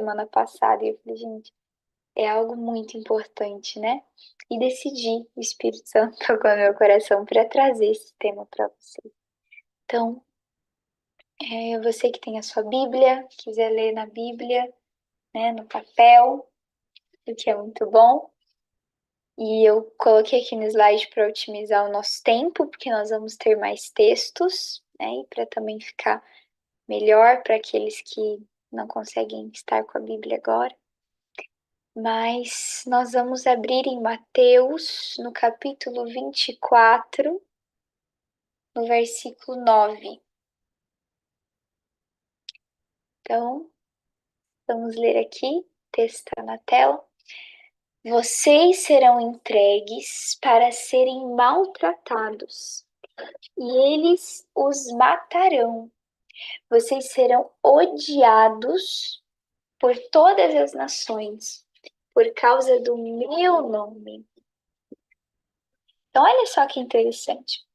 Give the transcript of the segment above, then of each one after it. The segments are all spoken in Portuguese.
semana passada e eu falei, gente, é algo muito importante, né? E decidi, o Espírito Santo tocou no meu coração para trazer esse tema para vocês. Então, você que tem a sua Bíblia, quiser ler na Bíblia, né, no papel, o que é muito bom. E eu coloquei aqui no slide para otimizar o nosso tempo, porque nós vamos ter mais textos, né? E para também ficar melhor para aqueles que não conseguem estar com a Bíblia agora. Mas nós vamos abrir em Mateus, no capítulo 24, no versículo 9. Então, vamos ler aqui, o texto está na tela. Vocês serão entregues para serem maltratados, e eles os matarão. Vocês serão odiados por todas as nações, por causa do meu nome. Então, olha só que interessante.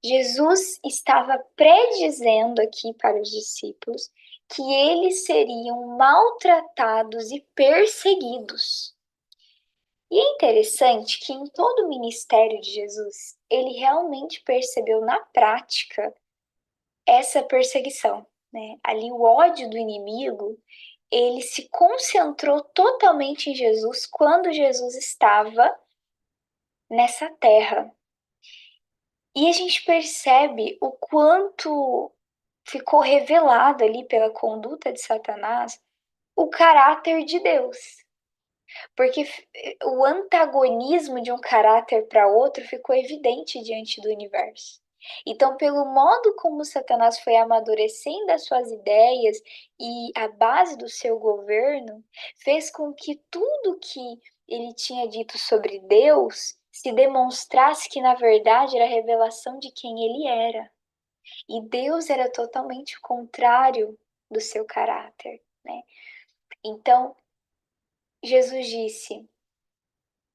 Jesus estava predizendo aqui para os discípulos que eles seriam maltratados e perseguidos. E é interessante que em todo o ministério de Jesus, ele realmente percebeu na prática essa perseguição, né? Ali o ódio do inimigo, ele se concentrou totalmente em Jesus quando Jesus estava nessa terra. E a gente percebe o quanto ficou revelado ali pela conduta de Satanás o caráter de Deus. Porque o antagonismo de um caráter para outro ficou evidente diante do universo. Então, pelo modo como Satanás foi amadurecendo as suas ideias e a base do seu governo, fez com que tudo que ele tinha dito sobre Deus se demonstrasse que, na verdade, era a revelação de quem ele era. E Deus era totalmente o contrário do seu caráter, né? Então, Jesus disse: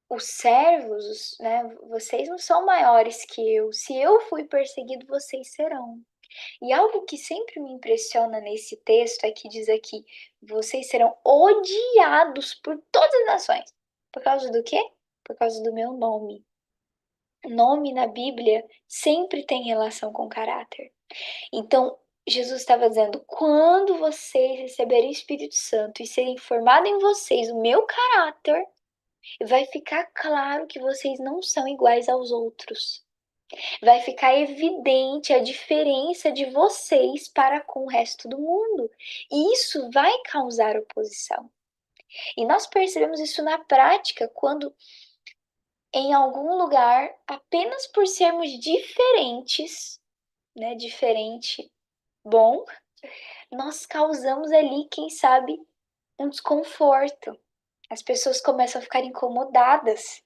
os servos, né, vocês não são maiores que eu. Se eu fui perseguido, vocês serão. E algo que sempre me impressiona nesse texto é que diz aqui: vocês serão odiados por todas as nações. Por causa do quê? Por causa do meu nome. Nome na Bíblia sempre tem relação com caráter. Então, Jesus estava dizendo: quando vocês receberem o Espírito Santo e serem formado em vocês o meu caráter, vai ficar claro que vocês não são iguais aos outros. Vai ficar evidente a diferença de vocês para com o resto do mundo. E isso vai causar oposição. E nós percebemos isso na prática quando, em algum lugar, apenas por sermos diferentes, né, diferente, bom, nós causamos ali, quem sabe, um desconforto. As pessoas começam a ficar incomodadas.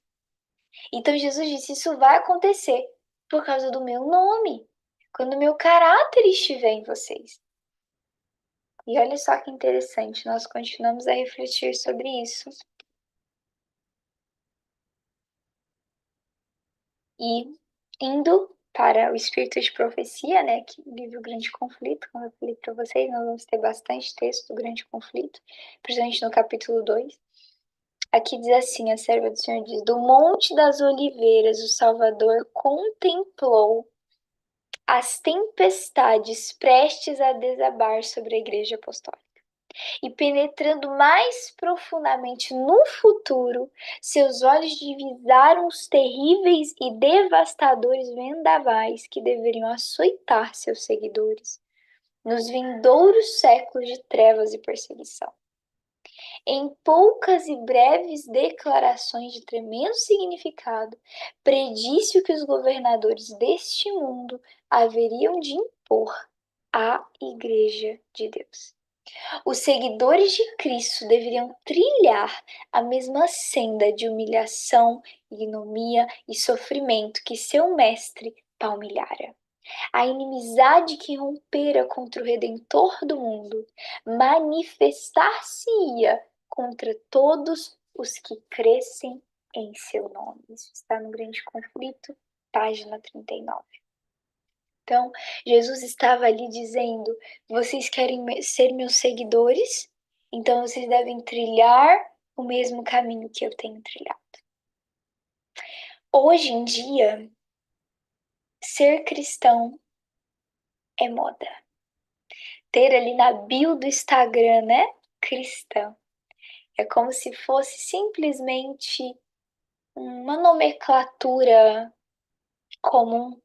Então Jesus disse: isso vai acontecer por causa do meu nome, quando o meu caráter estiver em vocês. E olha só que interessante, nós continuamos a refletir sobre isso. E indo para o Espírito de Profecia, né, que vive o grande conflito, como eu falei para vocês, nós vamos ter bastante texto do grande conflito, principalmente no capítulo 2. Aqui diz assim, a serva do Senhor diz: do Monte das Oliveiras o Salvador contemplou as tempestades prestes a desabar sobre a Igreja Apostólica. E penetrando mais profundamente no futuro, seus olhos divisaram os terríveis e devastadores vendavais que deveriam açoitar seus seguidores nos vindouros séculos de trevas e perseguição. Em poucas e breves declarações de tremendo significado, predisse o que os governadores deste mundo haveriam de impor à Igreja de Deus. Os seguidores de Cristo deveriam trilhar a mesma senda de humilhação, ignomia e sofrimento que seu mestre palmilhara. A inimizade que rompera contra o Redentor do mundo manifestar-se-ia contra todos os que crescem em seu nome. Isso está no Grande Conflito, página 39. Então, Jesus estava ali dizendo: vocês querem ser meus seguidores? Então vocês devem trilhar o mesmo caminho que eu tenho trilhado. Hoje em dia, ser cristão é moda. Ter ali na bio do Instagram, né? Cristão. É como se fosse simplesmente uma nomenclatura comum.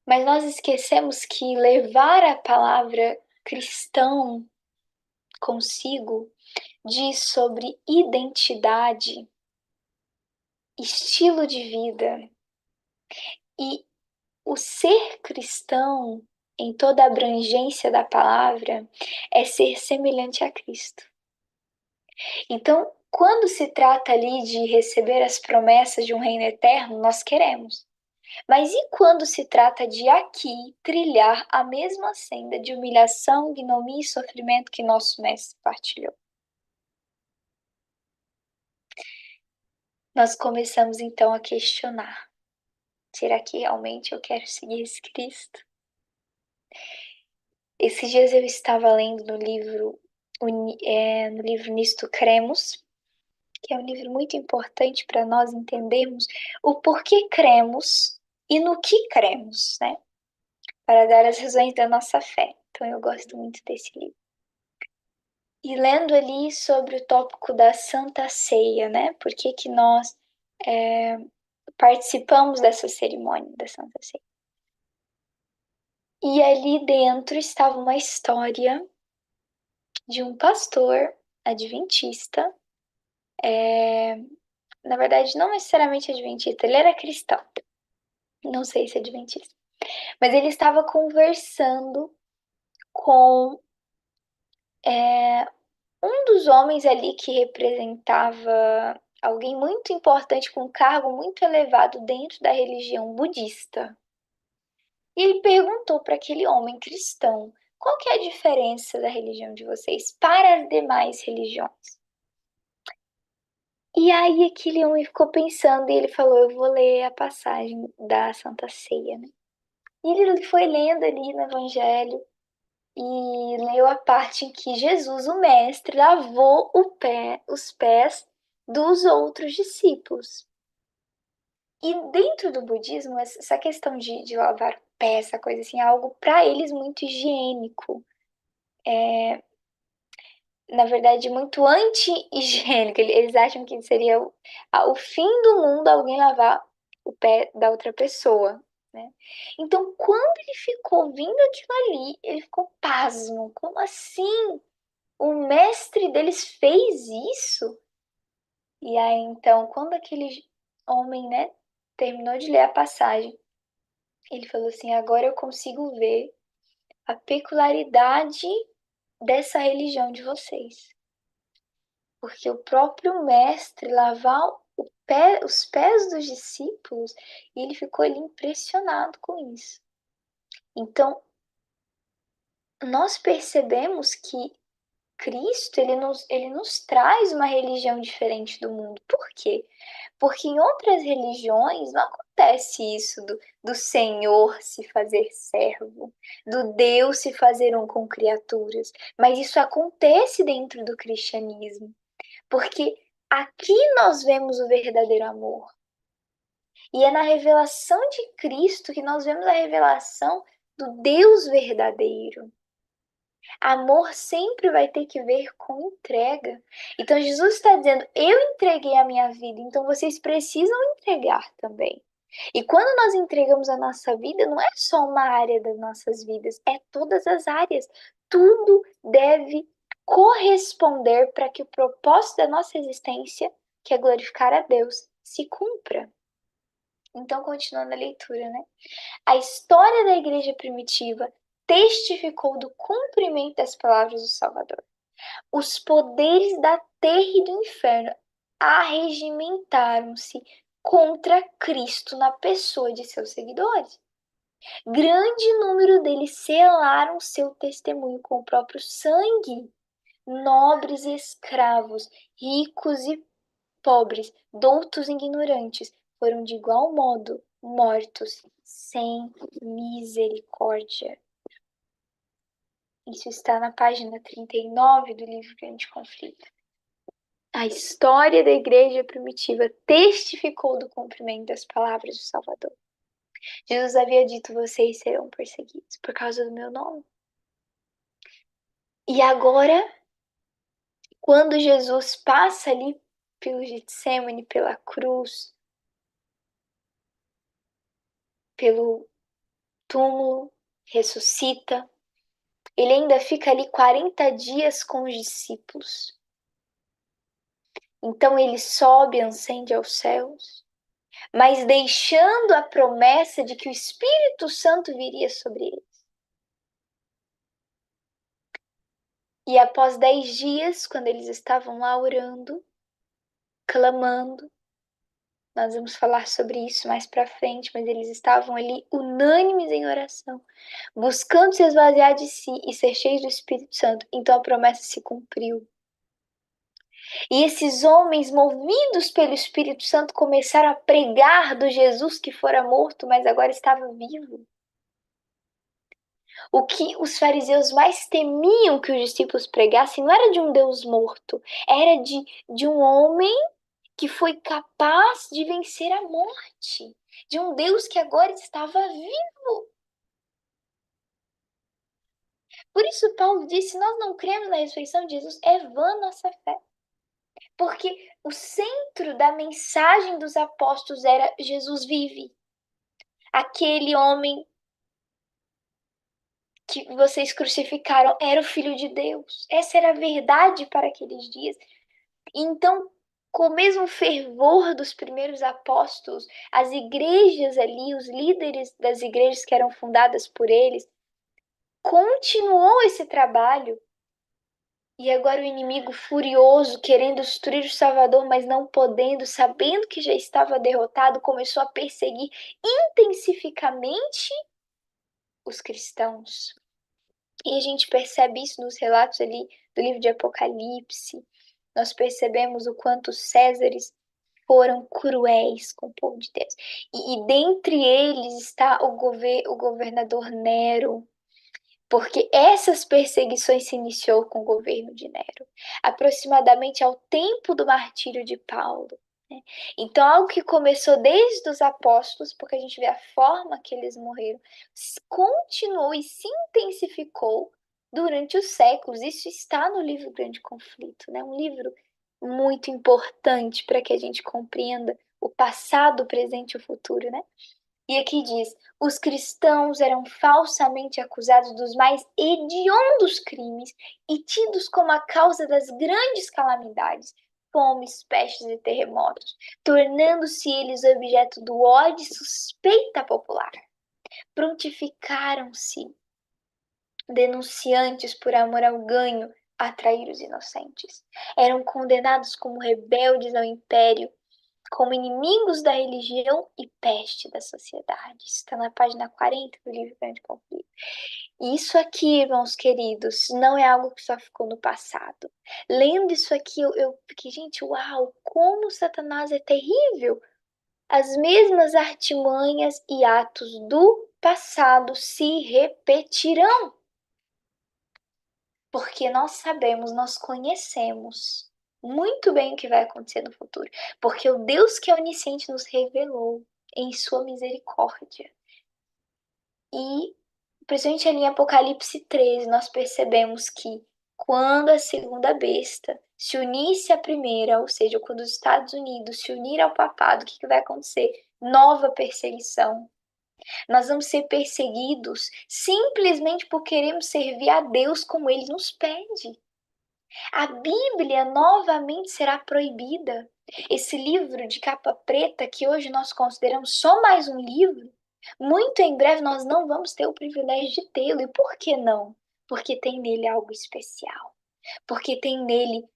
Mas nós esquecemos que levar a palavra cristão consigo diz sobre identidade, estilo de vida. E o ser cristão, em toda a abrangência da palavra, é ser semelhante a Cristo. Então, quando se trata ali de receber as promessas de um reino eterno, nós queremos. Mas e quando se trata de aqui trilhar a mesma senda de humilhação, ignomínia e sofrimento que nosso mestre partilhou? Nós começamos então a questionar: será que realmente eu quero seguir esse Cristo? Esses dias eu estava lendo no livro Nisto Cremos, que é um livro muito importante para nós entendermos o porquê cremos e no que cremos, né? Para dar as razões da nossa fé. Então eu gosto muito desse livro. E lendo ali sobre o tópico da Santa Ceia, né? Por que que nós participamos dessa cerimônia da Santa Ceia? E ali dentro estava uma história de um pastor adventista, na verdade não necessariamente adventista, ele era cristão, não sei se é adventista, mas ele estava conversando com um dos homens ali que representava alguém muito importante com um cargo muito elevado dentro da religião budista. E ele perguntou para aquele homem cristão: qual que é a diferença da religião de vocês para as demais religiões? E aí aquele homem ficou pensando e ele falou: eu vou ler a passagem da Santa Ceia, né? E ele foi lendo ali no Evangelho e leu a parte em que Jesus, o Mestre, lavou os pés dos outros discípulos. E dentro do budismo, essa questão de lavar pé, essa coisa assim, é algo para eles muito higiênico. Na verdade, muito anti-higiênico. Eles acham que seria o fim do mundo alguém lavar o pé da outra pessoa, né? Então, quando ele ficou vindo aquilo ali, ele ficou pasmo. Como assim? O mestre deles fez isso? E aí, então, quando aquele homem, né, terminou de ler a passagem, ele falou assim: agora eu consigo ver a peculiaridade dessa religião de vocês. Porque o próprio mestre lavar os pés dos discípulos, e ele ficou ali impressionado com isso. Então, nós percebemos que Cristo, ele nos traz uma religião diferente do mundo. Por quê? Porque em outras religiões não acontece isso do Senhor se fazer servo, do Deus se fazer um com criaturas. Mas isso acontece dentro do cristianismo. Porque aqui nós vemos o verdadeiro amor. E é na revelação de Cristo que nós vemos a revelação do Deus verdadeiro. Amor sempre vai ter que ver com entrega. Então Jesus está dizendo: eu entreguei a minha vida, então vocês precisam entregar também. E quando nós entregamos a nossa vida, não é só uma área das nossas vidas, é todas as áreas. Tudo deve corresponder para que o propósito da nossa existência, que é glorificar a Deus, se cumpra. Então, continuando a leitura, né? A história da igreja primitiva testificou do cumprimento das palavras do Salvador. Os poderes da terra e do inferno arregimentaram-se contra Cristo na pessoa de seus seguidores. Grande número deles selaram seu testemunho com o próprio sangue. Nobres e escravos, ricos e pobres, doutos e ignorantes, foram de igual modo mortos sem misericórdia. Isso está na página 39 do livro Grande Conflito. A história da igreja primitiva testificou do cumprimento das palavras do Salvador. Jesus havia dito: vocês serão perseguidos por causa do meu nome. E agora, quando Jesus passa ali pelo Getsemane, pela cruz, pelo túmulo, ressuscita, ele ainda fica ali 40 dias com os discípulos. Então ele sobe, ascende aos céus, mas deixando a promessa de que o Espírito Santo viria sobre ele. E após 10 dias, quando eles estavam lá orando, clamando, nós vamos falar sobre isso mais para frente, mas eles estavam ali unânimes em oração, buscando se esvaziar de si e ser cheios do Espírito Santo. Então a promessa se cumpriu. E esses homens, movidos pelo Espírito Santo, começaram a pregar do Jesus que fora morto, mas agora estava vivo. O que os fariseus mais temiam que os discípulos pregassem não era de um Deus morto, era de um homem que foi capaz de vencer a morte, de um Deus que agora estava vivo. Por isso Paulo disse: se nós não cremos na ressurreição de Jesus, é vã nossa fé. Porque o centro da mensagem dos apóstolos era: Jesus vive. Aquele homem que vocês crucificaram era o Filho de Deus. Essa era a verdade para aqueles dias. Então, com o mesmo fervor dos primeiros apóstolos, as igrejas ali, os líderes das igrejas que eram fundadas por eles, continuou esse trabalho. E agora o inimigo furioso, querendo destruir o Salvador, mas não podendo, sabendo que já estava derrotado, começou a perseguir intensificamente os cristãos. E a gente percebe isso nos relatos ali do livro de Apocalipse. Nós percebemos o quanto os Césares foram cruéis com o povo de Deus. E dentre eles está o governador Nero, porque essas perseguições se iniciou com o governo de Nero, aproximadamente ao tempo do martírio de Paulo, né? Então, algo que começou desde os apóstolos, porque a gente vê a forma que eles morreram, continuou e se intensificou durante os séculos. Isso está no livro Grande Conflito, né? Um livro muito importante para que a gente compreenda o passado, o presente e o futuro, né? E aqui diz: os cristãos eram falsamente acusados dos mais hediondos crimes e tidos como a causa das grandes calamidades, fomes, pestes e terremotos, tornando-se eles objeto do ódio e suspeita popular. Prontificaram-se denunciantes por amor ao ganho a trair os inocentes. Eram condenados como rebeldes ao império, como inimigos da religião e peste da sociedade. Isso está na página 40 do livro Grande Conflito. Isso aqui, irmãos queridos, não é algo que só ficou no passado. Lendo isso aqui, eu fiquei, gente, uau, como Satanás é terrível! As mesmas artimanhas e atos do passado se repetirão. Porque nós sabemos, nós conhecemos muito bem o que vai acontecer no futuro. Porque o Deus que é onisciente nos revelou em sua misericórdia. E, principalmente ali em Apocalipse 13, nós percebemos que quando a segunda besta se unisse à primeira, ou seja, quando os Estados Unidos se unirem ao papado, o que vai acontecer? Nova perseguição. Nós vamos ser perseguidos simplesmente por queremos servir a Deus como Ele nos pede. A Bíblia novamente será proibida. Esse livro de capa preta, que hoje nós consideramos só mais um livro, muito em breve nós não vamos ter o privilégio de tê-lo. E por que não? Porque tem nele algo especial. Porque tem nele,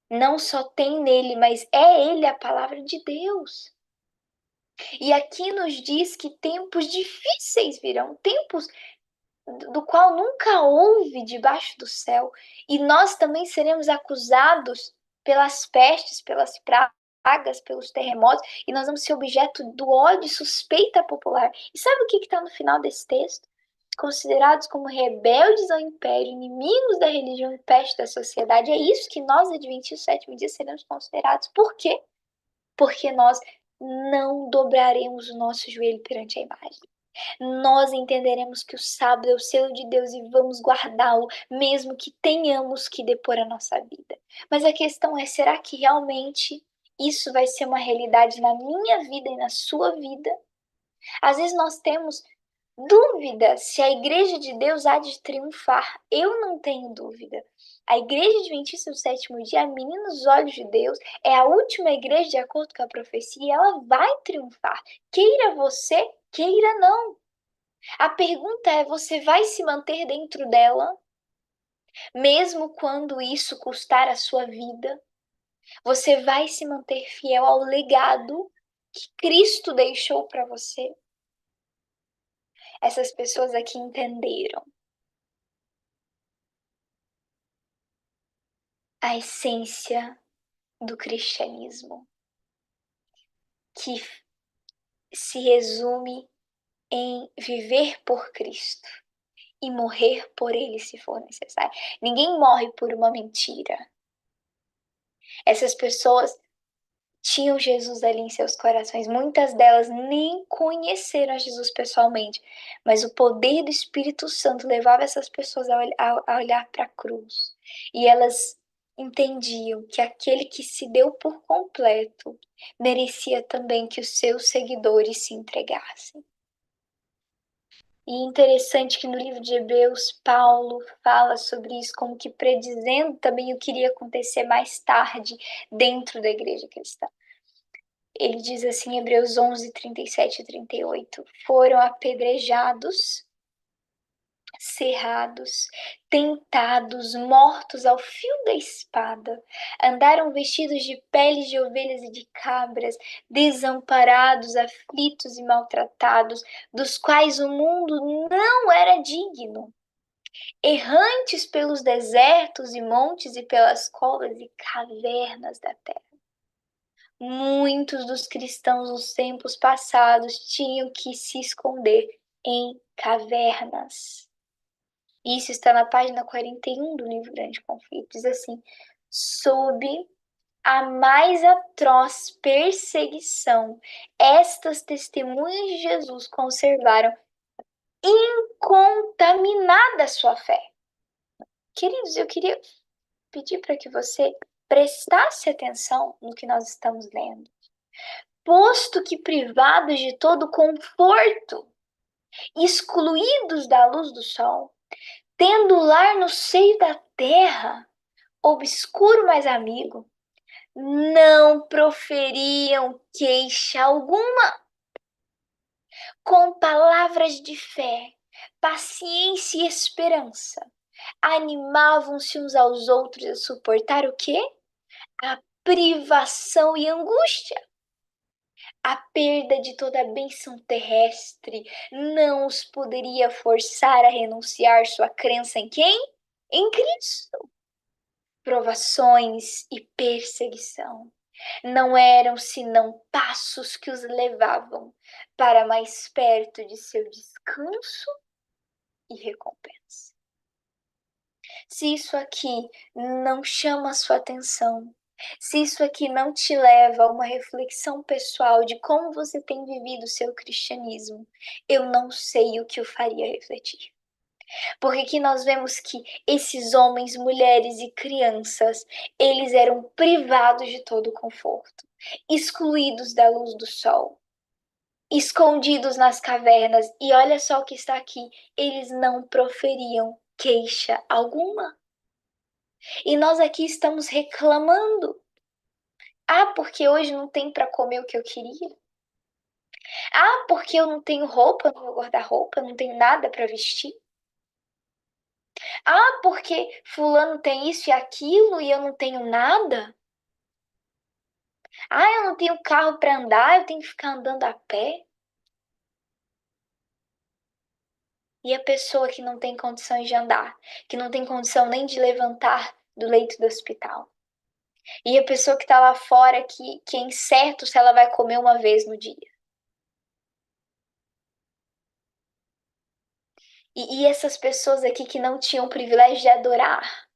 não só tem nele, mas é ele a palavra de Deus. E aqui nos diz que tempos difíceis virão, tempos do qual nunca houve debaixo do céu. E nós também seremos acusados pelas pestes, pelas pragas, pelos terremotos, e nós vamos ser objeto do ódio e suspeita popular. E sabe o que está no final desse texto? considerados como rebeldes ao império, inimigos da religião e peste da sociedade. É isso que nós, adventistas do sétimo dia, seremos considerados. Por quê? Porque nós não dobraremos o nosso joelho perante a imagem. Nós entenderemos que o sábado é o selo de Deus e vamos guardá-lo, mesmo que tenhamos que depor a nossa vida. Mas a questão é, será que realmente isso vai ser uma realidade na minha vida e na sua vida? Às vezes nós temos dúvida se a igreja de Deus há de triunfar. Eu não tenho dúvida. A igreja adventista do sétimo dia, a menina dos olhos de Deus, é a última igreja de acordo com a profecia e ela vai triunfar. Queira você, queira não. A pergunta é: você vai se manter dentro dela, mesmo quando isso custar a sua vida? Você vai se manter fiel ao legado que Cristo deixou para você? Essas pessoas aqui entenderam a essência do cristianismo, que se resume em viver por Cristo e morrer por Ele se for necessário. Ninguém morre por uma mentira. Essas pessoas tinham Jesus ali em seus corações. Muitas delas nem conheceram a Jesus pessoalmente, mas o poder do Espírito Santo levava essas pessoas a olhar para a cruz. E elas entendiam que aquele que se deu por completo merecia também que os seus seguidores se entregassem. E interessante que no livro de Hebreus, Paulo fala sobre isso, como que predizendo também o que iria acontecer mais tarde dentro da igreja cristã. Ele diz assim, em Hebreus 11, 37 e 38, foram apedrejados, cerrados, tentados, mortos ao fio da espada, andaram vestidos de peles de ovelhas e de cabras, desamparados, aflitos e maltratados, dos quais o mundo não era digno, errantes pelos desertos e montes e pelas covas e cavernas da terra. Muitos dos cristãos nos tempos passados tinham que se esconder em cavernas. Isso está na página 41 do livro Grande Conflito. Diz assim: sob a mais atroz perseguição, estas testemunhas de Jesus conservaram incontaminada a sua fé. Queridos, eu queria pedir para que você prestasse atenção no que nós estamos lendo. Posto que privados de todo conforto, excluídos da luz do sol, tendo lar no seio da terra, obscuro mas amigo, não proferiam queixa alguma. Com palavras de fé, paciência e esperança, animavam-se uns aos outros a suportar o quê? A privação e angústia. A perda de toda a bênção terrestre não os poderia forçar a renunciar sua crença em quem? Em Cristo. Provações e perseguição não eram senão passos que os levavam para mais perto de seu descanso e recompensa. Se isso aqui não chama a sua atenção, se isso aqui não te leva a uma reflexão pessoal de como você tem vivido o seu cristianismo, eu não sei o que o faria refletir. Porque aqui nós vemos que esses homens, mulheres e crianças, eles eram privados de todo o conforto, excluídos da luz do sol, escondidos nas cavernas, e olha só o que está aqui, eles não proferiam queixa alguma. E nós aqui estamos reclamando. Ah, porque hoje não tem para comer o que eu queria. Ah, porque eu não tenho roupa no meu guarda-roupa, não tenho nada para vestir. Ah, porque fulano tem isso e aquilo e eu não tenho nada. Ah, eu não tenho carro para andar, eu tenho que ficar andando a pé. E a pessoa que não tem condições de andar, que não tem condição nem de levantar do leito do hospital. E a pessoa que está lá fora, que é incerto se ela vai comer uma vez no dia. E essas pessoas aqui que não tinham o privilégio de adorar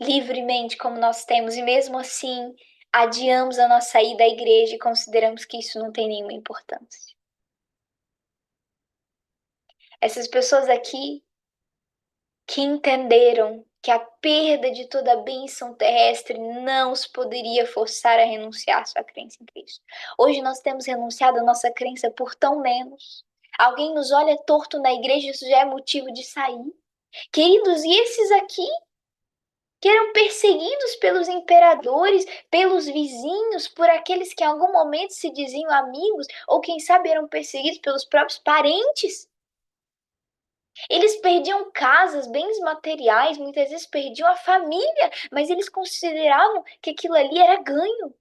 livremente como nós temos, e mesmo assim adiamos a nossa ida à igreja e consideramos que isso não tem nenhuma importância. Essas pessoas aqui que entenderam que a perda de toda a bênção terrestre não os poderia forçar a renunciar à sua crença em Cristo. Hoje nós temos renunciado à nossa crença por tão menos. Alguém nos olha torto na igreja, isso já é motivo de sair. Queridos, e esses aqui que eram perseguidos pelos imperadores, pelos vizinhos, por aqueles que em algum momento se diziam amigos, ou quem sabe eram perseguidos pelos próprios parentes? Eles perdiam casas, bens materiais, muitas vezes perdiam a família, mas eles consideravam que aquilo ali era ganho.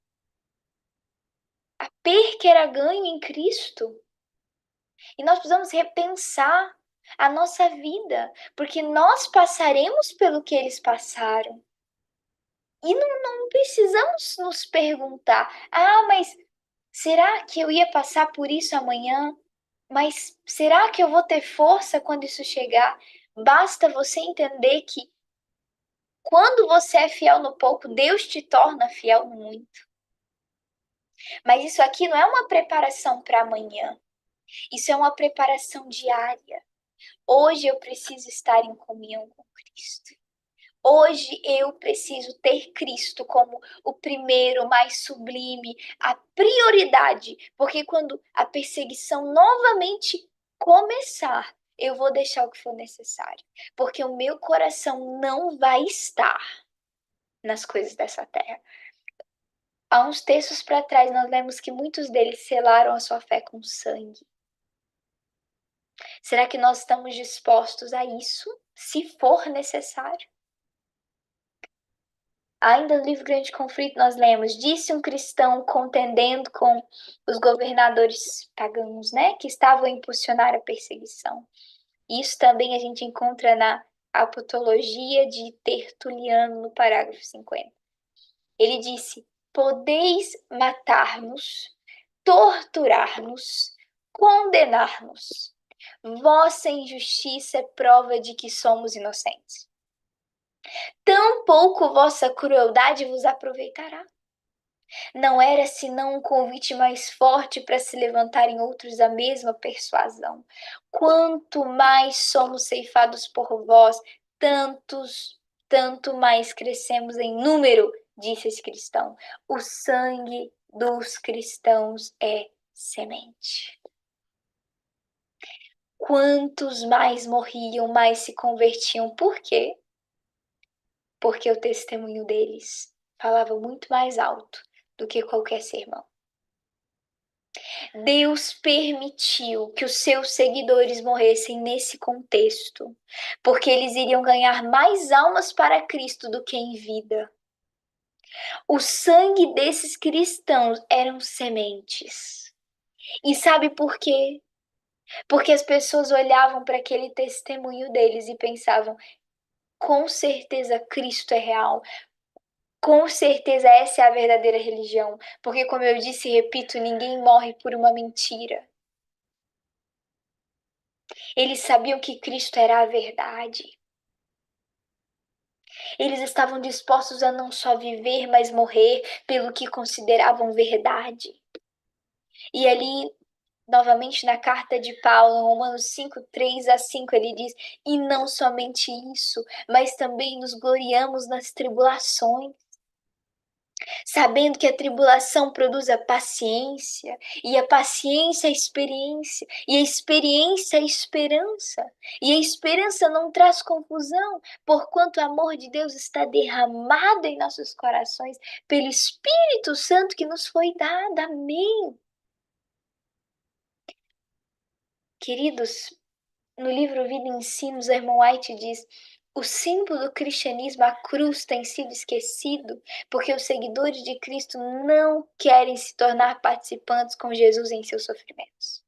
A perca era ganho em Cristo. E nós precisamos repensar a nossa vida, porque nós passaremos pelo que eles passaram. E não precisamos nos perguntar: ah, mas será que eu ia passar por isso amanhã? Mas será que eu vou ter força quando isso chegar? Basta você entender que quando você é fiel no pouco, Deus te torna fiel no muito. Mas isso aqui não é uma preparação para amanhã. Isso é uma preparação diária. Hoje eu preciso estar em comunhão com Cristo. Hoje eu preciso ter Cristo como o primeiro, mais sublime, a prioridade, porque quando a perseguição novamente começar, eu vou deixar o que for necessário, porque o meu coração não vai estar nas coisas dessa terra. Há uns textos para trás nós lemos que muitos deles selaram a sua fé com sangue. Será que nós estamos dispostos a isso, se for necessário? Ainda no livro Grande Conflito nós lemos: disse um cristão contendendo com os governadores pagãos, né, que estavam a impulsionar a perseguição. Isso também a gente encontra na Apologia de Tertuliano, no parágrafo 50. Ele disse: podeis matar-nos, torturar-nos, condenar-nos. Vossa injustiça é prova de que somos inocentes. Tampouco vossa crueldade vos aproveitará. Não era senão um convite mais forte para se levantarem outros à mesma persuasão. Quanto mais somos ceifados por vós, tanto mais crescemos em número, disse esse cristão. O sangue dos cristãos é semente. Quantos mais morriam, mais se convertiam. Por quê? Porque o testemunho deles falava muito mais alto do que qualquer sermão. Deus permitiu que os seus seguidores morressem nesse contexto, porque eles iriam ganhar mais almas para Cristo do que em vida. O sangue desses cristãos eram sementes. E sabe por quê? Porque as pessoas olhavam para aquele testemunho deles e pensavam: com certeza Cristo é real. Com certeza essa é a verdadeira religião, porque como eu disse e repito, ninguém morre por uma mentira. Eles sabiam que Cristo era a verdade. Eles estavam dispostos a não só viver, mas morrer pelo que consideravam verdade. E ali, novamente na carta de Paulo, em Romanos 5, 3-5, ele diz: e não somente isso, mas também nos gloriamos nas tribulações, sabendo que a tribulação produz a paciência, e a paciência a experiência, e a experiência a esperança. E a esperança não traz confusão, porquanto o amor de Deus está derramado em nossos corações pelo Espírito Santo que nos foi dado. Amém. Queridos, no livro Vida e Ensinos, o irmão White diz: o símbolo do cristianismo, a cruz, tem sido esquecido porque os seguidores de Cristo não querem se tornar participantes com Jesus em seus sofrimentos.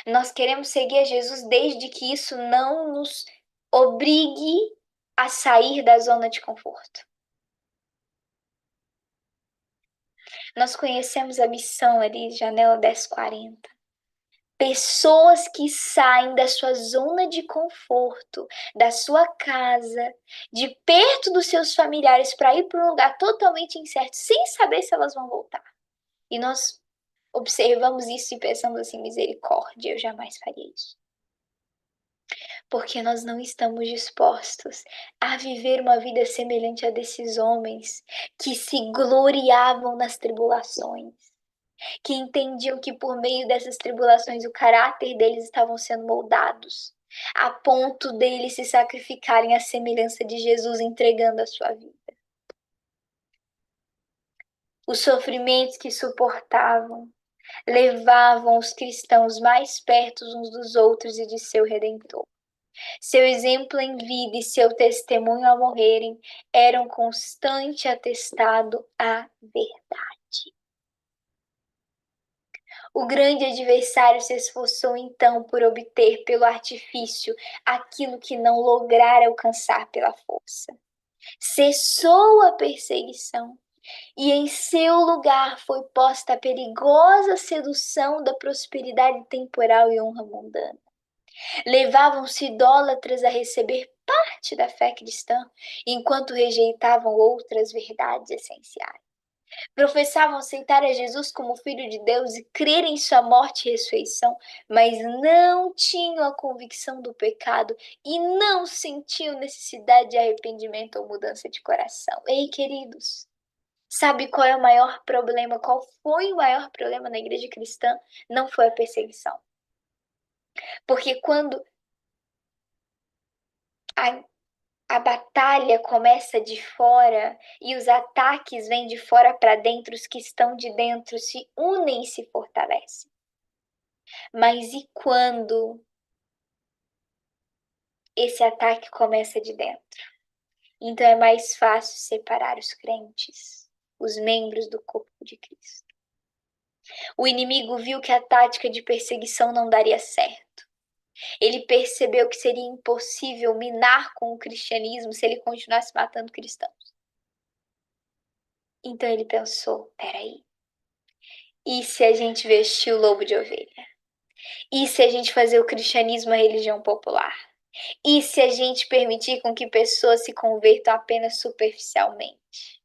Nós queremos seguir a Jesus desde que isso não nos obrigue a sair da zona de conforto. Nós conhecemos a missão ali, Janela 1040. Pessoas que saem da sua zona de conforto, da sua casa, de perto dos seus familiares para ir para um lugar totalmente incerto, sem saber se elas vão voltar. E nós observamos isso e pensamos assim: misericórdia, eu jamais faria isso. Porque nós não estamos dispostos a viver uma vida semelhante a desses homens que se gloriavam nas tribulações, que entendiam que por meio dessas tribulações o caráter deles estavam sendo moldados, a ponto deles se sacrificarem à semelhança de Jesus, entregando a sua vida. Os sofrimentos que suportavam levavam os cristãos mais perto uns dos outros e de seu Redentor. Seu exemplo em vida e seu testemunho ao morrerem eram constante atestado à verdade. O grande adversário se esforçou então por obter pelo artifício aquilo que não lograra alcançar pela força. Cessou a perseguição e em seu lugar foi posta a perigosa sedução da prosperidade temporal e honra mundana. Levavam-se idólatras a receber parte da fé cristã, enquanto rejeitavam outras verdades essenciais. Professavam aceitar a Jesus como Filho de Deus e crer em sua morte e ressurreição, mas não tinham a convicção do pecado e não sentiam necessidade de arrependimento ou mudança de coração. Ei, queridos, sabe qual é o maior problema? Qual foi o maior problema na igreja cristã? Não foi a perseguição. Porque quando a a batalha começa de fora e os ataques vêm de fora para dentro, os que estão de dentro se unem e se fortalecem. Mas e quando esse ataque começa de dentro? Então é mais fácil separar os crentes, os membros do corpo de Cristo. O inimigo viu que a tática de perseguição não daria certo. Ele percebeu que seria impossível minar com o cristianismo se ele continuasse matando cristãos. Então ele pensou: peraí, e se a gente vestir o lobo de ovelha? E se a gente fazer o cristianismo a religião popular? E se a gente permitir com que pessoas se convertam apenas superficialmente?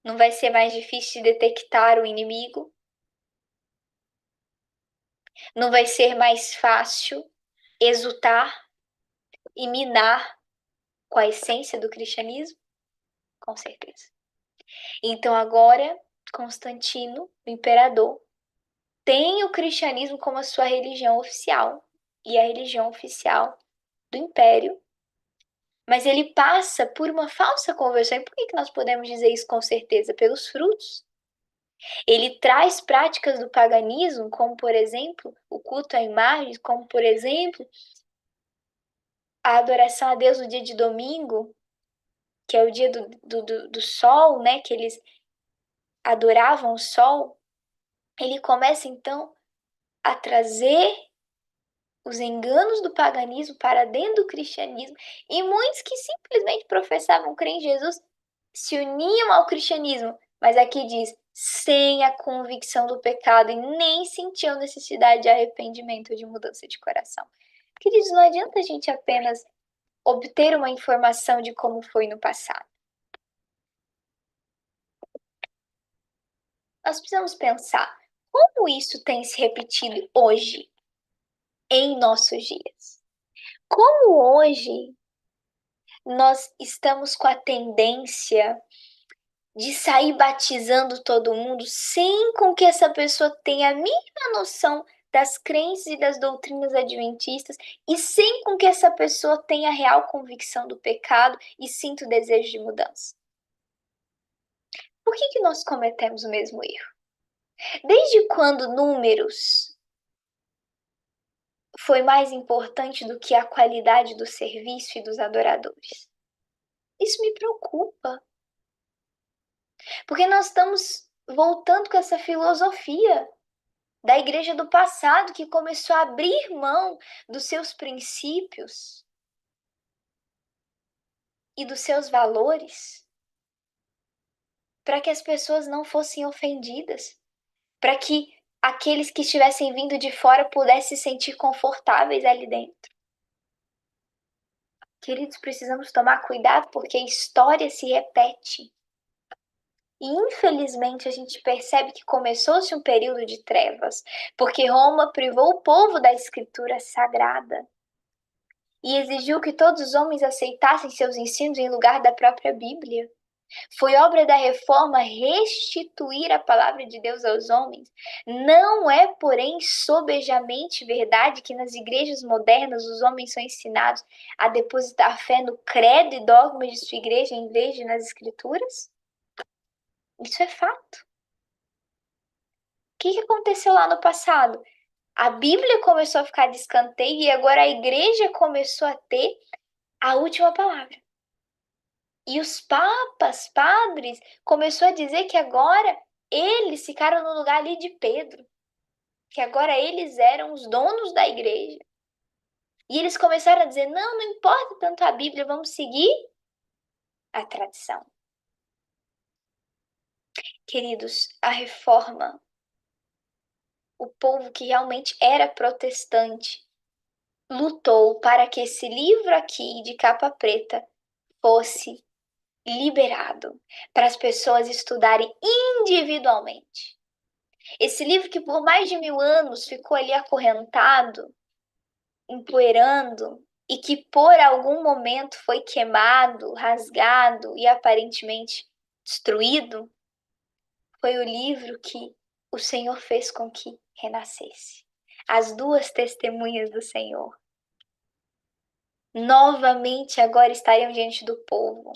Não vai ser mais difícil de detectar o inimigo? Não vai ser mais fácil exultar e minar com a essência do cristianismo? Com certeza. Então agora, Constantino, o imperador, tem o cristianismo como a sua religião oficial e a religião oficial do império, mas ele passa por uma falsa conversão. E por que nós podemos dizer isso com certeza? Pelos frutos. Ele traz práticas do paganismo, como por exemplo o culto a imagens, como por exemplo a adoração a Deus no dia de domingo, que é o dia do sol, né? Que eles adoravam o sol. Ele começa então a trazer os enganos do paganismo para dentro do cristianismo, e muitos que simplesmente professavam crer em Jesus se uniam ao cristianismo, mas aqui diz, sem a convicção do pecado e nem sentiam necessidade de arrependimento ou de mudança de coração. Queridos, não adianta a gente apenas obter uma informação de como foi no passado. Nós precisamos pensar como isso tem se repetido hoje, em nossos dias. Como hoje nós estamos com a tendência de sair batizando todo mundo sem com que essa pessoa tenha a mínima noção das crenças e das doutrinas adventistas e sem com que essa pessoa tenha real convicção do pecado e sinta o desejo de mudança. Por que nós cometemos o mesmo erro? Desde quando números foi mais importante do que a qualidade do serviço e dos adoradores? Isso me preocupa. Porque nós estamos voltando com essa filosofia da igreja do passado que começou a abrir mão dos seus princípios e dos seus valores para que as pessoas não fossem ofendidas, para que aqueles que estivessem vindo de fora pudessem se sentir confortáveis ali dentro. Queridos, precisamos tomar cuidado porque a história se repete. E infelizmente a gente percebe que começou-se um período de trevas, porque Roma privou o povo da escritura sagrada e exigiu que todos os homens aceitassem seus ensinos em lugar da própria Bíblia. Foi obra da reforma restituir a palavra de Deus aos homens. Não é, porém, sobejamente verdade que nas igrejas modernas os homens são ensinados a depositar fé no credo e dogmas de sua igreja em vez de nas escrituras? Isso é fato. O que aconteceu lá no passado? A Bíblia começou a ficar de escanteio e agora a igreja começou a ter a última palavra. E os papas, padres, começou a dizer que agora eles ficaram no lugar ali de Pedro, que agora eles eram os donos da igreja. E eles começaram a dizer: não, não importa tanto a Bíblia, vamos seguir a tradição. Queridos, a reforma, o povo que realmente era protestante, lutou para que esse livro aqui de capa preta fosse liberado para as pessoas estudarem individualmente. Esse livro que por mais de 1000 anos ficou ali acorrentado, empoeirando, e que por algum momento foi queimado, rasgado e aparentemente destruído, foi o livro que o Senhor fez com que renascesse. As duas testemunhas do Senhor novamente agora estariam diante do povo,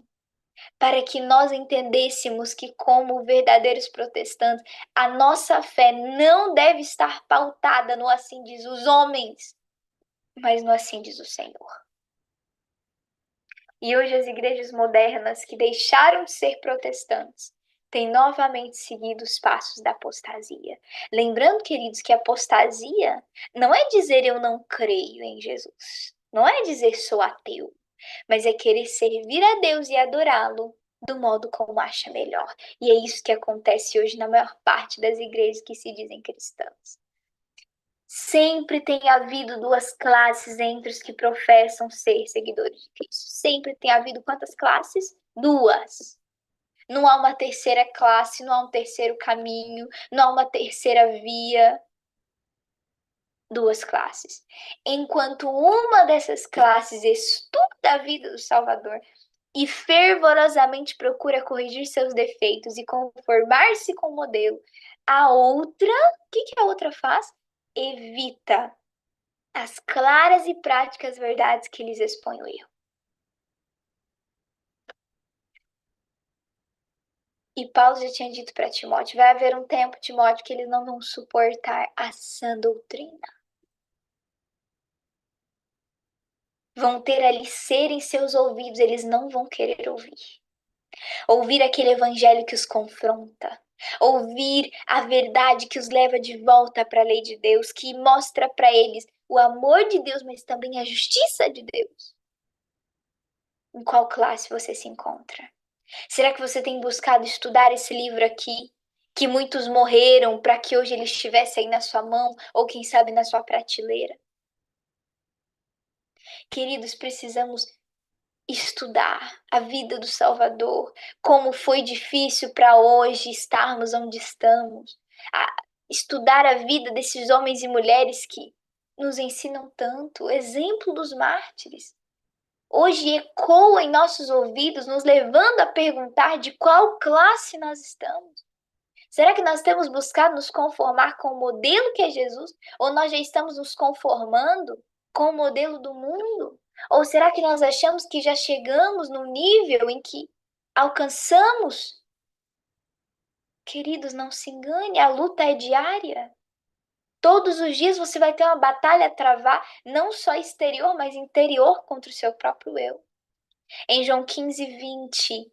para que nós entendêssemos que, como verdadeiros protestantes, a nossa fé não deve estar pautada no assim diz os homens, mas no assim diz o Senhor. E hoje as igrejas modernas que deixaram de ser protestantes têm novamente seguido os passos da apostasia. Lembrando, queridos, que apostasia não é dizer eu não creio em Jesus, não é dizer sou ateu, mas é querer servir a Deus e adorá-lo do modo como acha melhor. E é isso que acontece hoje na maior parte das igrejas que se dizem cristãs. Sempre tem havido duas classes entre os que professam ser seguidores de Cristo. Sempre tem havido quantas classes? Duas. Não há uma terceira classe, não há um terceiro caminho, não há uma terceira via. Duas classes. Enquanto uma dessas classes estuda a vida do Salvador e fervorosamente procura corrigir seus defeitos e conformar-se com o modelo, a outra, o que a outra faz? Evita as claras e práticas verdades que lhes expõem o erro. E Paulo já tinha dito para Timóteo: vai haver um tempo, Timóteo, que eles não vão suportar a sã doutrina. Vão ter ali cera em seus ouvidos, eles não vão querer ouvir. Ouvir aquele evangelho que os confronta. Ouvir a verdade que os leva de volta para a lei de Deus, que mostra para eles o amor de Deus, mas também a justiça de Deus. Em qual classe você se encontra? Será que você tem buscado estudar esse livro aqui, que muitos morreram para que hoje ele estivesse aí na sua mão, ou quem sabe na sua prateleira? Queridos, precisamos estudar a vida do Salvador, como foi difícil para hoje estarmos onde estamos, estudar a vida desses homens e mulheres que nos ensinam tanto, o exemplo dos mártires. Hoje ecoa em nossos ouvidos, nos levando a perguntar de qual classe nós estamos. Será que nós temos buscado nos conformar com o modelo que é Jesus? Ou nós já estamos nos conformando com o modelo do mundo? Ou será que nós achamos que já chegamos no nível em que alcançamos? Queridos, não se engane, a luta é diária. Todos os dias você vai ter uma batalha a travar, não só exterior, mas interior contra o seu próprio eu. Em João 15:20,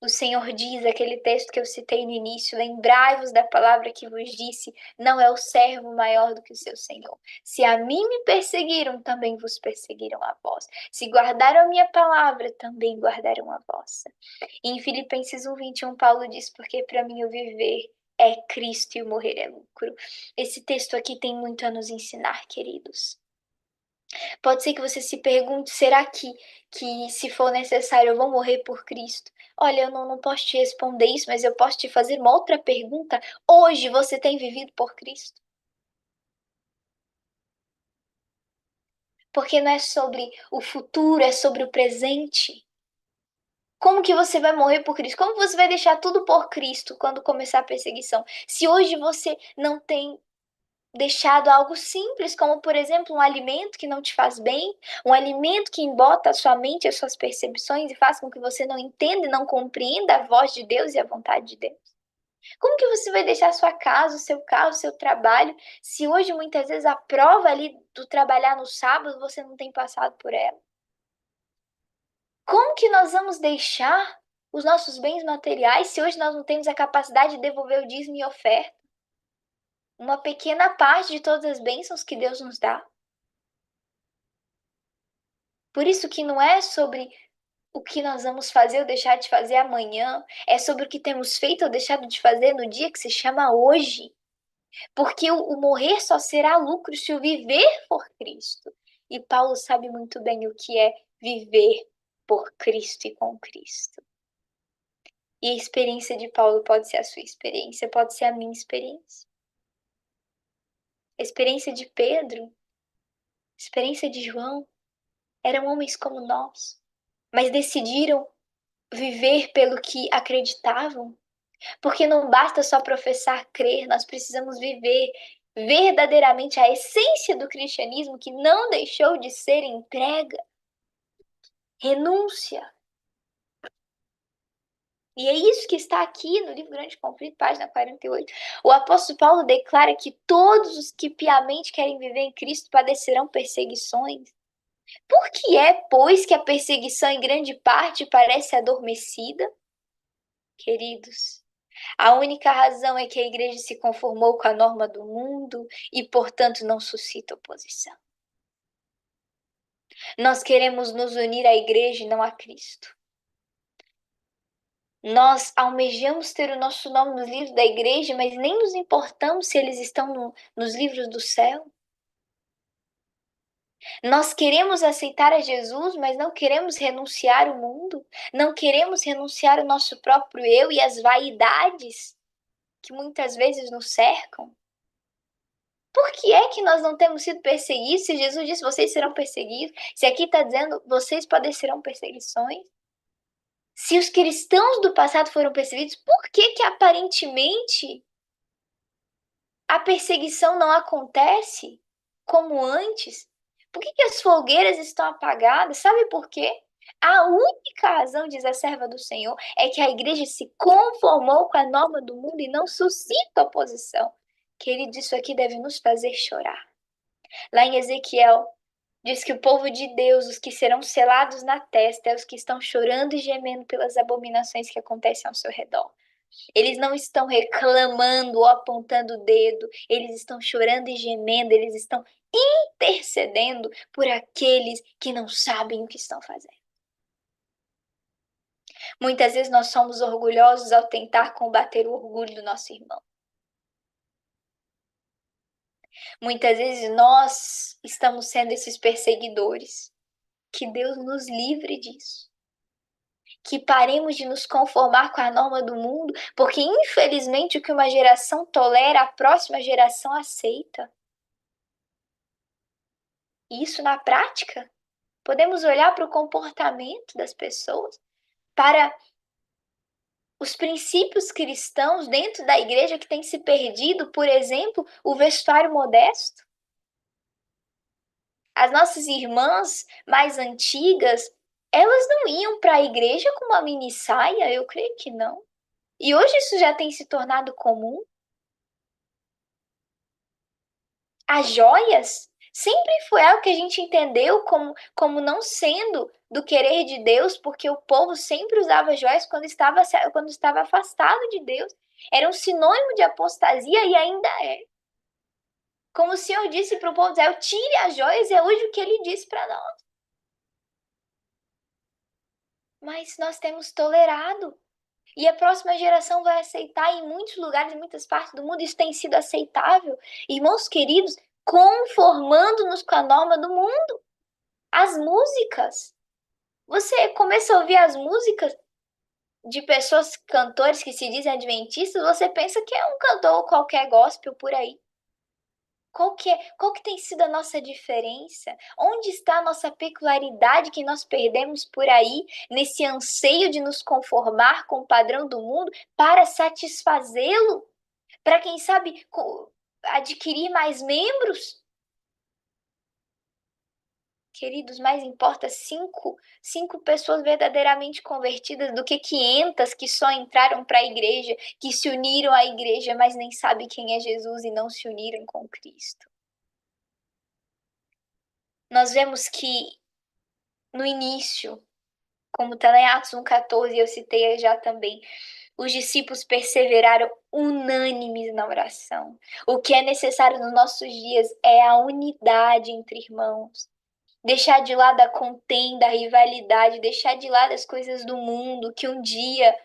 o Senhor diz, aquele texto que eu citei no início: lembrai-vos da palavra que vos disse, não é o servo maior do que o seu Senhor. Se a mim me perseguiram, também vos perseguiram a vós. Se guardaram a minha palavra, também guardaram a vossa. E em Filipenses 1:21, Paulo diz, porque para mim o viver é Cristo e o morrer é lucro. Esse texto aqui tem muito a nos ensinar, queridos. Pode ser que você se pergunte: será que se for necessário eu vou morrer por Cristo? Olha, eu não posso te responder isso, mas eu posso te fazer uma outra pergunta. Hoje você tem vivido por Cristo? Porque não é sobre o futuro, é sobre o presente. Como que você vai morrer por Cristo? Como você vai deixar tudo por Cristo quando começar a perseguição? Se hoje você não tem deixado algo simples, como por exemplo um alimento que não te faz bem, um alimento que embota a sua mente, as suas percepções e faz com que você não entenda e não compreenda a voz de Deus e a vontade de Deus. Como que você vai deixar a sua casa, o seu carro, o seu trabalho, se hoje muitas vezes a prova ali do trabalhar no sábado você não tem passado por ela? Como que nós vamos deixar os nossos bens materiais se hoje nós não temos a capacidade de devolver o dízimo e oferta? Uma pequena parte de todas as bênçãos que Deus nos dá. Por isso que não é sobre o que nós vamos fazer ou deixar de fazer amanhã, é sobre o que temos feito ou deixado de fazer no dia que se chama hoje. Porque o morrer só será lucro se o viver for Cristo. E Paulo sabe muito bem o que é viver por Cristo e com Cristo. E a experiência de Paulo pode ser a sua experiência, pode ser a minha experiência. A experiência de Pedro, a experiência de João, eram homens como nós, mas decidiram viver pelo que acreditavam, porque não basta só professar crer, nós precisamos viver verdadeiramente a essência do cristianismo que não deixou de ser entrega, renúncia. E é isso que está aqui no livro Grande Conflito, página 48. O apóstolo Paulo declara que todos os que piamente querem viver em Cristo padecerão perseguições. Por que é, pois, que a perseguição em grande parte parece adormecida? Queridos, a única razão é que a igreja se conformou com a norma do mundo e, portanto, não suscita oposição. Nós queremos nos unir à igreja e não a Cristo. Nós almejamos ter o nosso nome nos livros da igreja, mas nem nos importamos se eles estão nos livros do céu. Nós queremos aceitar a Jesus, mas não queremos renunciar o mundo. Não queremos renunciar o nosso próprio eu e as vaidades que muitas vezes nos cercam. Por que é que nós não temos sido perseguidos? Se Jesus disse, vocês serão perseguidos. Se aqui está dizendo, vocês padecerão perseguições. Se os cristãos do passado foram perseguidos, por que que aparentemente a perseguição não acontece como antes? Por que que as fogueiras estão apagadas? Sabe por quê? A única razão, diz a serva do Senhor, é que a igreja se conformou com a norma do mundo e não suscita oposição. Querido, isso aqui deve nos fazer chorar. Lá em Ezequiel, diz que o povo de Deus, os que serão selados na testa, é os que estão chorando e gemendo pelas abominações que acontecem ao seu redor. Eles não estão reclamando ou apontando o dedo, eles estão chorando e gemendo, eles estão intercedendo por aqueles que não sabem o que estão fazendo. Muitas vezes nós somos orgulhosos ao tentar combater o orgulho do nosso irmão. Muitas vezes nós estamos sendo esses perseguidores. Que Deus nos livre disso. Que paremos de nos conformar com a norma do mundo, porque infelizmente o que uma geração tolera, a próxima geração aceita. E isso na prática, podemos olhar para o comportamento das pessoas, para os princípios cristãos dentro da igreja que tem se perdido, por exemplo, o vestuário modesto. As nossas irmãs mais antigas, elas não iam para a igreja com uma mini saia? Eu creio que não. E hoje isso já tem se tornado comum. As joias sempre foi algo que a gente entendeu como não sendo do querer de Deus, porque o povo sempre usava joias quando estava afastado de Deus. Era um sinônimo de apostasia e ainda é. Como o Senhor disse para o povo de Israel, tire as joias, é hoje o que ele disse para nós. Mas nós temos tolerado. E a próxima geração vai aceitar em muitos lugares, em muitas partes do mundo, isso tem sido aceitável. Irmãos queridos, conformando-nos com a norma do mundo. As músicas. Você começa a ouvir as músicas de pessoas, cantores que se dizem adventistas, você pensa que é um cantor qualquer gospel por aí. Qual que tem sido a nossa diferença? Onde está a nossa peculiaridade que nós perdemos por aí, nesse anseio de nos conformar com o padrão do mundo para satisfazê-lo? Para, quem sabe, adquirir mais membros? Queridos, mais importa cinco pessoas verdadeiramente convertidas do que 500 que só entraram para a igreja, que se uniram à igreja, mas nem sabem quem é Jesus e não se uniram com Cristo. Nós vemos que no início, como está lá em Atos 1,14, eu citei já também, os discípulos perseveraram unânimes na oração. O que é necessário nos nossos dias é a unidade entre irmãos. Deixar de lado a contenda, a rivalidade, deixar de lado as coisas do mundo que um dia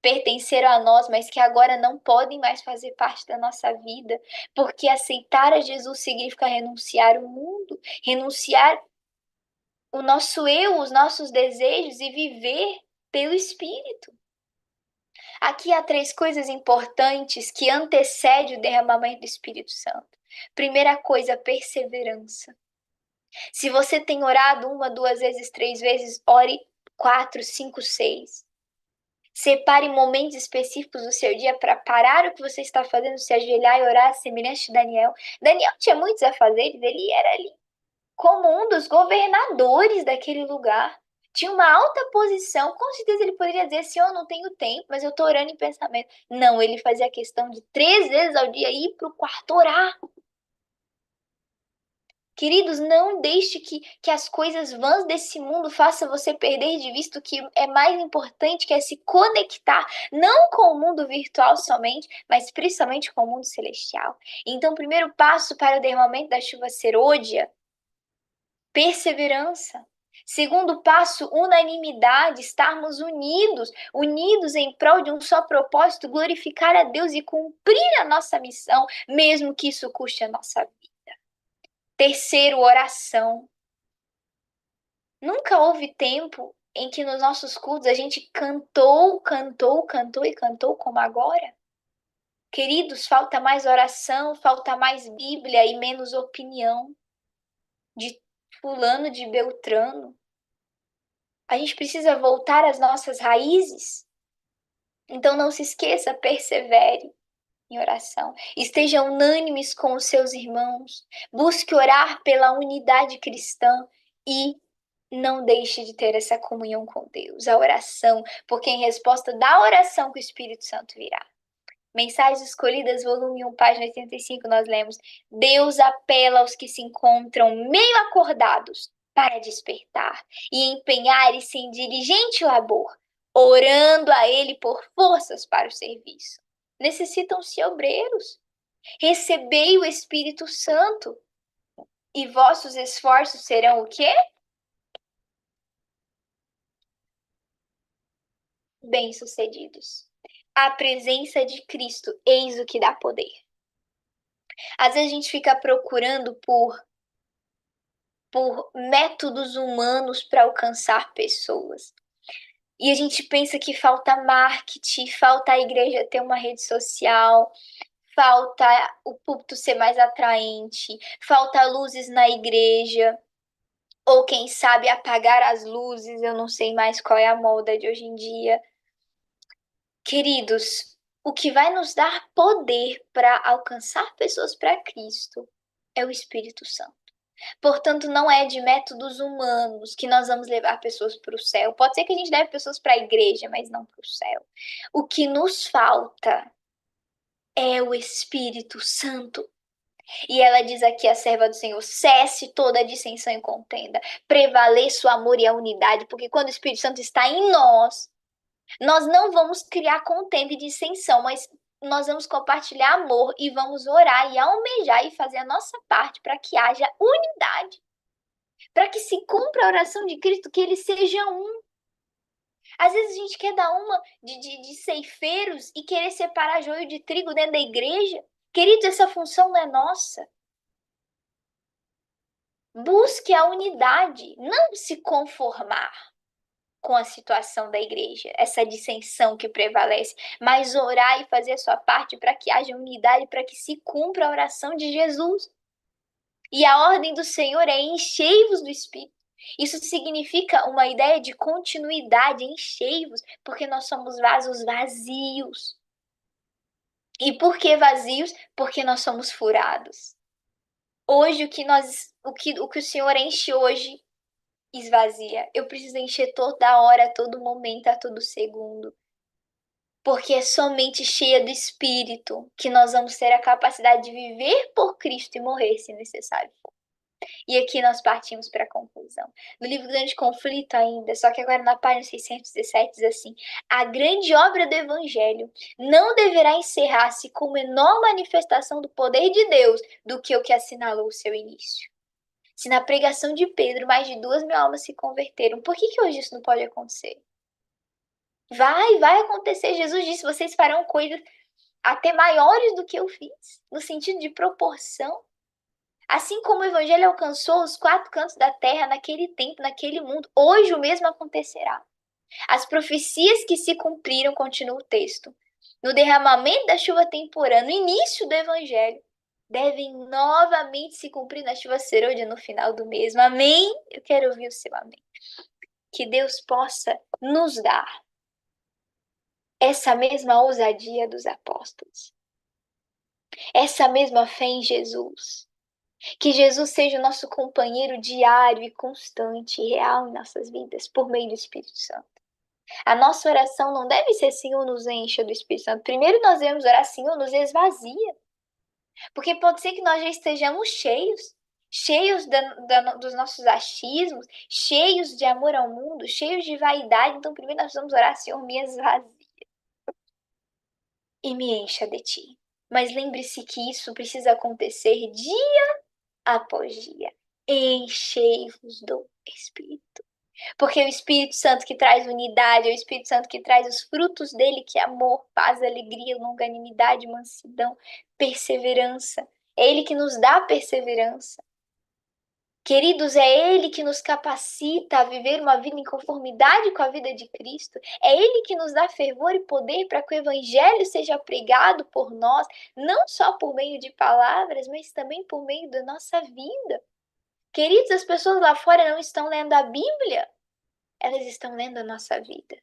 pertenceram a nós, mas que agora não podem mais fazer parte da nossa vida, porque aceitar a Jesus significa renunciar o mundo, renunciar o nosso eu, os nossos desejos e viver pelo Espírito. Aqui há 3 coisas importantes que antecedem o derramamento do Espírito Santo. Primeira coisa, perseverança. Se você tem orado 1, 2 vezes, 3 vezes, ore 4, 5, 6. Separe momentos específicos do seu dia para parar o que você está fazendo, se ajoelhar e orar, semelhante a Daniel. Daniel tinha muitos afazeres, ele era ali como um dos governadores daquele lugar. Tinha uma alta posição, com certeza ele poderia dizer assim, eu não tenho tempo, mas eu estou orando em pensamento. Não, ele fazia questão de 3 vezes ao dia ir para o quarto orar. Queridos, não deixe que as coisas vãs desse mundo façam você perder de vista o que é mais importante, que é se conectar, não com o mundo virtual somente, mas principalmente com o mundo celestial. Então, o primeiro passo para o derramamento da chuva serôdia, perseverança. Segundo passo, unanimidade, estarmos unidos, unidos em prol de um só propósito, glorificar a Deus e cumprir a nossa missão, mesmo que isso custe a nossa vida. Terceiro, oração. Nunca houve tempo em que nos nossos cultos a gente cantou, cantou, cantou e cantou como agora. Queridos, falta mais oração, falta mais Bíblia e menos opinião de fulano, de Beltrano. A gente precisa voltar às nossas raízes. Então não se esqueça, persevere em oração. Esteja unânimes com os seus irmãos. Busque orar pela unidade cristã e não deixe de ter essa comunhão com Deus, a oração, porque em resposta da oração que o Espírito Santo virá. Mensagens Escolhidas, volume 1, página 85, nós lemos: Deus apela aos que se encontram meio acordados para despertar e empenharem-se em diligente labor, orando a Ele por forças para o serviço. Necessitam-se obreiros. Recebei o Espírito Santo e vossos esforços serão o quê? Bem-sucedidos. A presença de Cristo, eis o que dá poder. Às vezes a gente fica procurando por métodos humanos para alcançar pessoas. E a gente pensa que falta marketing, falta a igreja ter uma rede social, falta o púlpito ser mais atraente, falta luzes na igreja, ou quem sabe apagar as luzes, eu não sei mais qual é a moda de hoje em dia. Queridos, o que vai nos dar poder para alcançar pessoas para Cristo é o Espírito Santo. Portanto, não é de métodos humanos que nós vamos levar pessoas para o céu. Pode ser que a gente leve pessoas para a igreja, mas não para o céu. O que nos falta é o Espírito Santo. E ela diz aqui, a serva do Senhor: cesse toda a dissensão e contenda, prevaleça o amor e a unidade, porque quando o Espírito Santo está em nós, nós não vamos criar contenda e dissensão, mas nós vamos compartilhar amor e vamos orar e almejar e fazer a nossa parte para que haja unidade, para que se cumpra a oração de Cristo, que ele seja um. Às vezes a gente quer dar uma de ceifeiros e querer separar joio de trigo dentro da igreja. Queridos, essa função não é nossa. Busque a unidade, não se conformar com a situação da igreja, essa dissensão que prevalece, mas orar e fazer a sua parte para que haja unidade, para que se cumpra a oração de Jesus. E a ordem do Senhor é enchei-vos do Espírito. Isso significa uma ideia de continuidade, enchei-vos, porque nós somos vasos vazios. E por que vazios? Porque nós somos furados. Hoje o que o Senhor enche hoje esvazia. Eu preciso encher toda hora, a todo momento, a todo segundo. Porque é somente cheia do Espírito que nós vamos ter a capacidade de viver por Cristo e morrer se necessário for. E aqui nós partimos para a conclusão. No livro Grande Conflito ainda, só que agora na página 617 diz assim: a grande obra do Evangelho não deverá encerrar-se com menor manifestação do poder de Deus do que o que assinalou o seu início. Se na pregação de Pedro mais de 2.000 almas se converteram, por que hoje isso não pode acontecer? Vai acontecer. Jesus disse: vocês farão coisas até maiores do que eu fiz, no sentido de proporção. Assim como o evangelho alcançou os quatro cantos da terra naquele tempo, naquele mundo, hoje o mesmo acontecerá. As profecias que se cumpriram, continua o texto, no derramamento da chuva temporã, no início do evangelho, devem novamente se cumprir na chuva serôdia no final do mesmo. Amém? Eu quero ouvir o seu amém. Que Deus possa nos dar essa mesma ousadia dos apóstolos, essa mesma fé em Jesus. Que Jesus seja o nosso companheiro diário e constante e real em nossas vidas, por meio do Espírito Santo. A nossa oração não deve ser Senhor, nos encha do Espírito Santo. Primeiro nós devemos orar, Senhor, nos esvazia. Porque pode ser que nós já estejamos cheios, cheios dos nossos achismos, cheios de amor ao mundo, cheios de vaidade. Então primeiro nós vamos orar, Senhor, me esvazia e me encha de Ti. Mas lembre-se que isso precisa acontecer dia após dia. Enchei-vos do Espírito. Porque é o Espírito Santo que traz unidade, é o Espírito Santo que traz os frutos dele, que é amor, paz, alegria, longanimidade, mansidão, perseverança. É ele que nos dá perseverança. Queridos, é Ele que nos capacita a viver uma vida em conformidade com a vida de Cristo. É Ele que nos dá fervor e poder para que o Evangelho seja pregado por nós, não só por meio de palavras, mas também por meio da nossa vida. Queridos, as pessoas lá fora não estão lendo a Bíblia, elas estão lendo a nossa vida.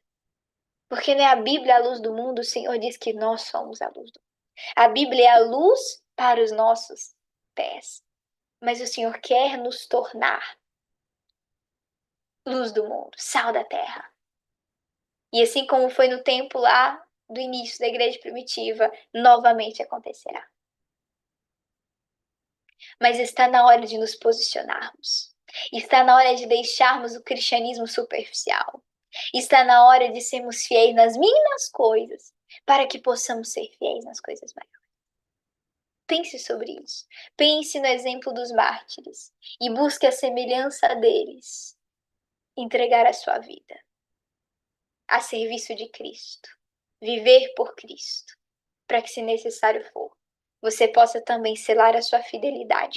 Porque não é a Bíblia a luz do mundo, o Senhor diz que nós somos a luz do mundo. A Bíblia é a luz para os nossos pés. Mas o Senhor quer nos tornar luz do mundo, sal da terra. E assim como foi no tempo lá do início da igreja primitiva, novamente acontecerá. Mas está na hora de nos posicionarmos. Está na hora de deixarmos o cristianismo superficial. Está na hora de sermos fiéis nas mínimas coisas, para que possamos ser fiéis nas coisas maiores. Pense sobre isso. Pense no exemplo dos mártires e busque a semelhança deles. Entregar a sua vida a serviço de Cristo. Viver por Cristo, para que, se necessário for, você possa também selar a sua fidelidade